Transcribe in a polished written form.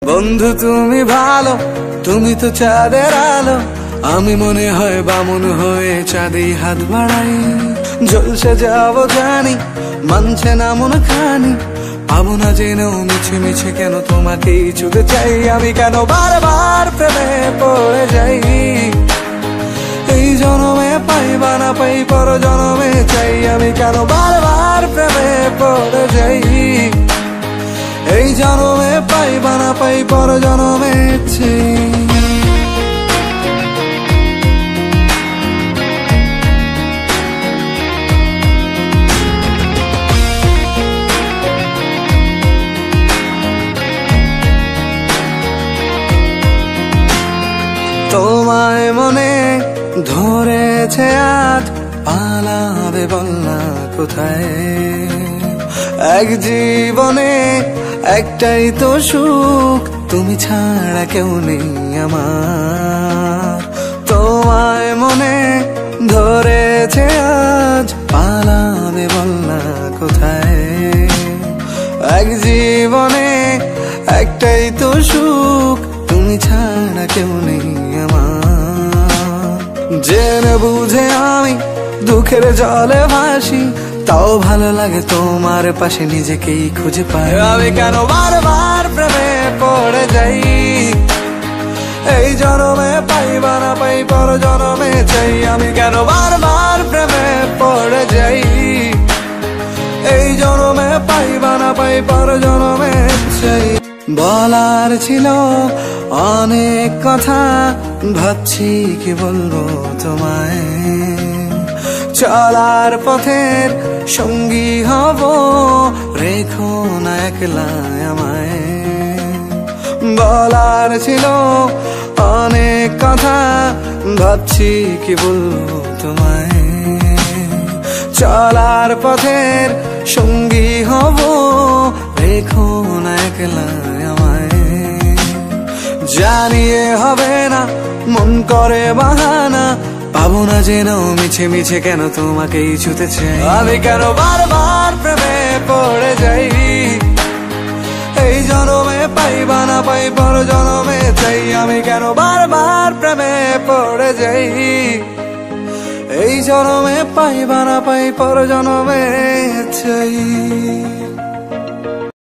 বন্ধু তুমি ভালো, তুমি তো চাঁদের আলো, আমি মনে হয় বামুন হয়ে চাঁদে হাত বাড়াই। জলসে যাবো জানি, মানছে না মন খানি, পাবো না জেনেও মিছে মিছে কেন তোমাকেই ছুতে চাই। আমি কেন বারবার প্রেমে পড়ে যাই, এই জনমে পাই বা না পাই পর জনমে চাই। আমি কেন বারবার প্রেমে পড়ে যাই, এই জনমে পাই বা না পাই পর জনমে চাই। তোমায় মনে ধরেছে আজ, পালাবে বল না কোথায়। এক জীবনে একটাই তো সুখ, তুমি ছাড়া কেউ নেই আমার। তোমায় মনে ধরেছে আজ, পালাবে বল না কোথায়। এক জীবনে একটাই তো সুখ, তুমি ছাড়া কেউ নেই আমার। জেনে বুঝে আমি দুঃখের জলে ভাসি, তাও ভালো লাগে তোমার পাশে নিজেকেই খুঁজে পাই। আমি কেন বারবার প্রেমে পড়ে যাই, এই জনমে পাই বা না পাই পর জনমে চাই। আমি কেন বারবার প্রেমে পড়ে যাই, এই জনমে পাই বা না পাই পর জনমে চাই। বলার ছিল অনেক কথা, ভাবছি কি বলবো তোমায়। চলার পথের সঙ্গী হব, রেখো না একলা আমায়। বলার ছিল অনেক কথা, ভাবছি কি বলবো তোমায়। চলার পথের সঙ্গী হব, রেখো না একলা আমায়। জানিয়ে হবে না, মন করে বাহানা, পাবো না যেন মিছে মিছে কেন তোমাকেই ছুতে চাই। আমি কেন বারবার প্রেমে পড়ে যাই, এই জনমে পাই বা না পাই পর জনমে চাই। আমি কেন বারবার প্রেমে পড়ে যাই, এই জনমে পাই বা না পাই পর জনমে চাই।